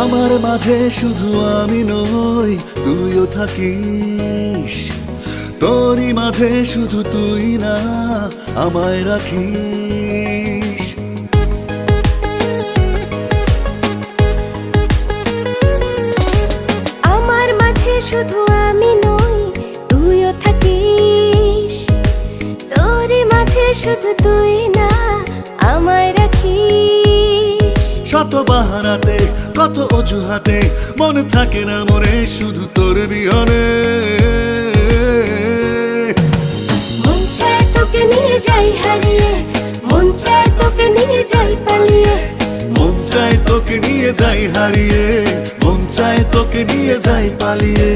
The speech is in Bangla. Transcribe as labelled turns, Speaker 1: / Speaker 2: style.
Speaker 1: আমার মাঝে শুধু আমি নই, তুইও থাকিস। তোরই মাঝে শুধু তুই না, আমায় রাখিস।
Speaker 2: আমার মাঝে শুধু আমি নই, তুইও থাকিস। তোরই মাঝে শুধু তুই না, আমায় রাখিস।
Speaker 1: শত বাহানাতে কত অজুহাতে মন থাকে না মনে শুধু তোর বিহনে।
Speaker 2: মন চায় তোকে নিয়ে যাই হারিয়ে, মন চায় তোকে নিয়ে যাই পালিয়ে।
Speaker 1: মন চায় তোকে নিয়ে যাই হারিয়ে, মন চায় তোকে নিয়ে যাই পালিয়ে।